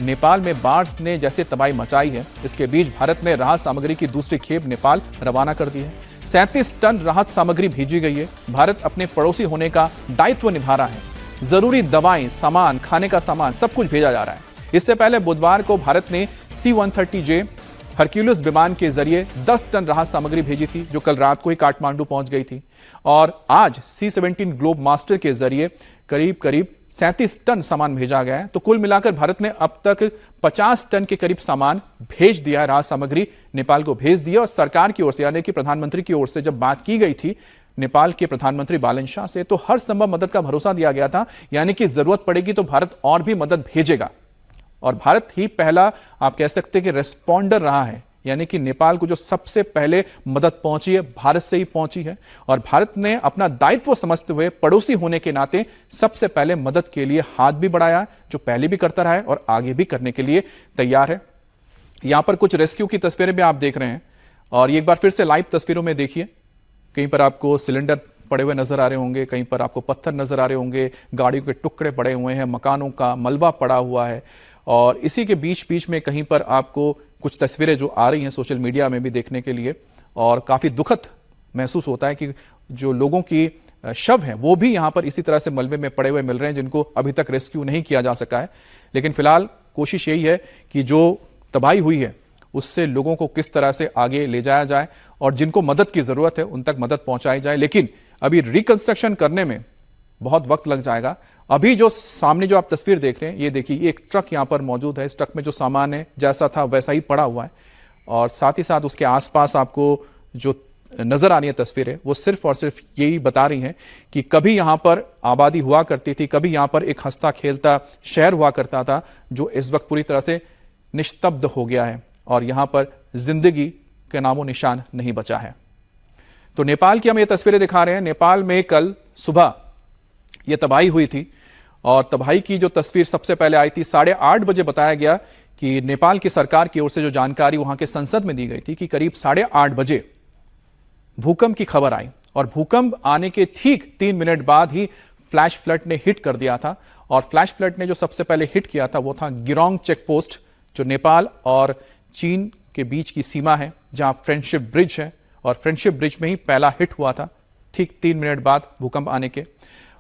नेपाल में बाढ़ ने जैसे तबाही मचाई है, इसके बीच भारत ने राहत सामग्री की दूसरी खेप नेपाल रवाना कर दी है। 37 टन राहत सामग्री भेजी गई है। भारत अपने पड़ोसी होने का दायित्व निभा रहा है। जरूरी दवाएं, सामान, खाने का सामान सब कुछ भेजा जा रहा है। इससे पहले बुधवार को भारत ने C-130J हरक्यूलिस विमान के जरिए 10 टन राहत सामग्री भेजी थी, जो कल रात को ही काठमांडू पहुंच गई थी। और आज C-17 ग्लोब मास्टर के जरिए करीब 37 टन सामान भेजा गया है। तो कुल मिलाकर भारत ने अब तक 50 टन के करीब सामान भेज दिया है, राहत सामग्री नेपाल को भेज दिया। और सरकार की ओर से, यानी कि प्रधानमंत्री की ओर से जब बात की गई थी नेपाल के प्रधानमंत्री बालन शाह से, तो हर संभव मदद का भरोसा दिया गया था, यानी कि जरूरत पड़ेगी तो भारत और भी मदद भेजेगा। और भारत ही पहला, आप कह सकते हैं कि रेस्पॉन्डर रहा है, यानी कि नेपाल को जो सबसे पहले मदद पहुंची है भारत से ही पहुंची है। और भारत ने अपना दायित्व समझते हुए पड़ोसी होने के नाते सबसे पहले मदद के लिए हाथ भी बढ़ाया, जो पहले भी करता रहा है और आगे भी करने के लिए तैयार है। यहां पर कुछ रेस्क्यू की तस्वीरें भी आप देख रहे हैं, और एक बार फिर से लाइव तस्वीरों में देखिए। कहीं पर आपको सिलेंडर पड़े हुए नजर आ रहे होंगे, कहीं पर आपको पत्थर नजर आ रहे होंगे, गाड़ियों के टुकड़े पड़े हुए हैं, मकानों का मलबा पड़ा हुआ है। और इसी के बीच बीच में कहीं पर आपको कुछ तस्वीरें जो आ रही हैं सोशल मीडिया में भी देखने के लिए, और काफ़ी दुखद महसूस होता है कि जो लोगों की शव हैं वो भी यहाँ पर इसी तरह से मलबे में पड़े हुए मिल रहे हैं, जिनको अभी तक रेस्क्यू नहीं किया जा सका है। लेकिन फिलहाल कोशिश यही है कि जो तबाही हुई है उससे लोगों को किस तरह से आगे ले जाया जाए, और जिनको मदद की ज़रूरत है उन तक मदद पहुँचाई जाए। लेकिन अभी रिकंस्ट्रक्शन करने में बहुत वक्त लग जाएगा। अभी जो सामने जो आप तस्वीर देख रहे हैं, ये देखिए, एक ट्रक यहाँ पर मौजूद है। इस ट्रक में जो सामान है जैसा था वैसा ही पड़ा हुआ है, और साथ ही साथ उसके आसपास आपको जो नजर आ रही है तस्वीरें, वो सिर्फ और सिर्फ यही बता रही हैं कि कभी यहाँ पर आबादी हुआ करती थी, कभी यहाँ पर एक हंसता खेलता शहर हुआ करता था, जो इस वक्त पूरी तरह से निस्तब्ध हो गया है, और यहाँ पर जिंदगी के नामो निशान नहीं बचा है। तो नेपाल की हम ये तस्वीरें दिखा रहे हैं। नेपाल में कल सुबह ये तबाही हुई थी, और तबाही की जो तस्वीर सबसे पहले आई थी 8:30 बजे। बताया गया कि नेपाल की सरकार की ओर से जो जानकारी वहां के संसद में दी गई थी कि करीब 8:30 बजे भूकंप की खबर आई, और भूकंप आने के ठीक 3 मिनट बाद ही फ्लैश फ्लड ने हिट कर दिया था। और फ्लैश फ्लड ने जो सबसे पहले हिट किया था वो था गिरोंग चेक पोस्ट, जो नेपाल और चीन के बीच की सीमा है, जहां फ्रेंडशिप ब्रिज है, और फ्रेंडशिप ब्रिज में ही पहला हिट हुआ था ठीक 3 मिनट बाद भूकंप आने के।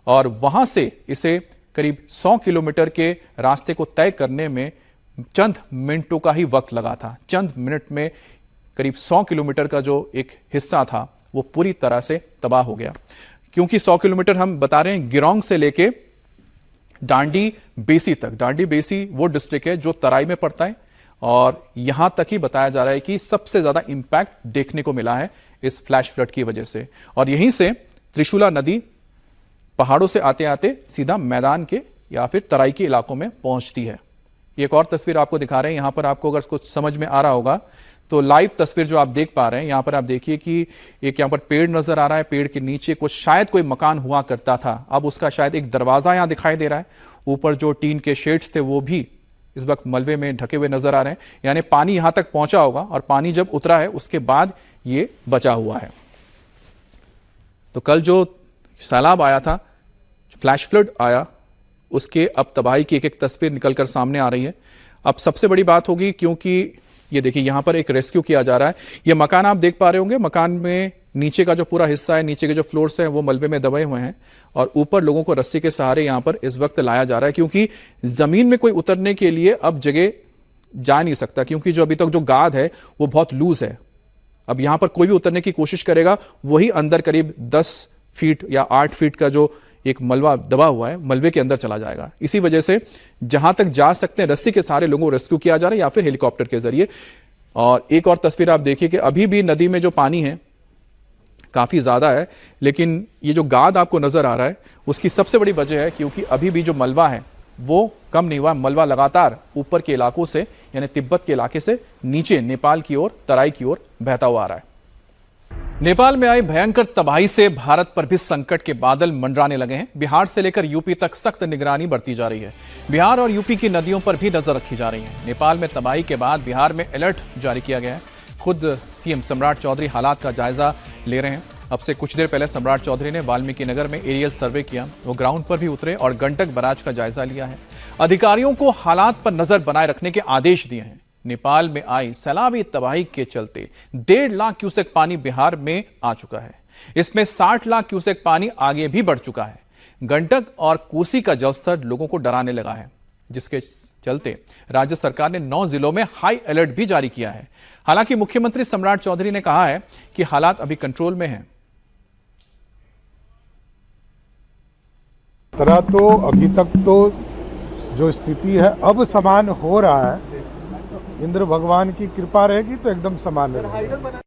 और वहां से इसे करीब 100 किलोमीटर के रास्ते को तय करने में चंद मिनटों का ही वक्त लगा था। चंद मिनट में करीब 100 किलोमीटर का जो एक हिस्सा था वो पूरी तरह से तबाह हो गया। क्योंकि 100 किलोमीटर हम बता रहे हैं गिरोंग से लेके डांडी बेसी तक। डांडी बेसी वो डिस्ट्रिक्ट है जो तराई में पड़ता है, और यहां तक ही बताया जा रहा है कि सबसे ज्यादा इंपैक्ट देखने को मिला है इस फ्लैश फ्लड की वजह से। और यहीं से त्रिशूला नदी पहाड़ों से आते आते सीधा मैदान के या फिर तराई के इलाकों में पहुंचती है। एक और तस्वीर आपको दिखा रहे हैं। यहां पर आपको अगर कुछ समझ में आ रहा होगा तो लाइव तस्वीर जो आप देख पा रहे हैं, यहां पर आप देखिए कि एक यहां पर पेड़ नजर आ रहा है। पेड़ के नीचे कुछ शायद कोई मकान हुआ करता था, अब उसका शायद एक दरवाजा यहां दिखाई दे रहा है। ऊपर जो टीन के शेड्स थे वो भी इस वक्त मलबे में ढके हुए नजर आ रहे हैं, यानी पानी यहां तक पहुंचा होगा, और पानी जब उतरा है उसके बाद ये बचा हुआ है। तो कल जो सैलाब आया था, फ्लैश फ्लड आया, उसके अब तबाही की एक एक तस्वीर निकलकर सामने आ रही है। अब सबसे बड़ी बात होगी, क्योंकि ये देखिए यहां पर एक रेस्क्यू किया जा रहा है। ये मकान आप देख पा रहे होंगे, मकान में नीचे का जो पूरा हिस्सा है, नीचे के जो फ्लोर्स हैं वो मलबे में दबे हुए हैं, और ऊपर लोगों को रस्सी के सहारे यहां पर इस वक्त लाया जा रहा है, क्योंकि जमीन में कोई उतरने के लिए अब जगह जा नहीं सकता, क्योंकि जो अभी तक जो गाद है वो बहुत लूज है। अब यहां पर कोई भी उतरने की कोशिश करेगा, वही अंदर करीब 10 फीट या 8 फीट का जो एक मलबा दबा हुआ है, मलबे के अंदर चला जाएगा। इसी वजह से जहां तक जा सकते हैं रस्सी के सहारे लोगों को रेस्क्यू किया जा रहा है, या फिर हेलीकॉप्टर के जरिए। और एक और तस्वीर आप देखिए कि अभी भी नदी में जो पानी है काफी ज्यादा है, लेकिन ये जो गाद आपको नजर आ रहा है उसकी सबसे बड़ी वजह है क्योंकि अभी भी जो मलबा है वो कम नहीं हुआ। मलबा लगातार ऊपर के इलाकों से, यानी तिब्बत के इलाके से नीचे नेपाल की ओर, तराई की ओर बहता हुआ आ रहा है। नेपाल में आई भयंकर तबाही से भारत पर भी संकट के बादल मंडराने लगे हैं। बिहार से लेकर यूपी तक सख्त निगरानी बढ़ती जा रही है। बिहार और यूपी की नदियों पर भी नजर रखी जा रही है। नेपाल में तबाही के बाद बिहार में अलर्ट जारी किया गया है। खुद सीएम सम्राट चौधरी हालात का जायजा ले रहे हैं। अब से कुछ देर पहले सम्राट चौधरी ने वाल्मीकि नगर में एरियल सर्वे किया। वो ग्राउंड पर भी उतरे और गंडक बैराज का जायजा लिया है। अधिकारियों को हालात पर नजर बनाए रखने के आदेश दिए हैं। नेपाल में आई सैलाबी तबाही के चलते 1.5 लाख क्यूसेक पानी बिहार में आ चुका है। इसमें 60 लाख क्यूसेक पानी आगे भी बढ़ चुका है। गंडक और कोसी का जलस्तर लोगों को डराने लगा है, जिसके चलते राज्य सरकार ने 9 जिलों में हाई अलर्ट भी जारी किया है। हालांकि मुख्यमंत्री सम्राट चौधरी ने कहा है कि हालात अभी कंट्रोल में हैं। तरह तो अभी तक तो जो स्थिति है अब समान हो रहा है। इंद्र भगवान की कृपा रहेगी तो एकदम समान रहेगा।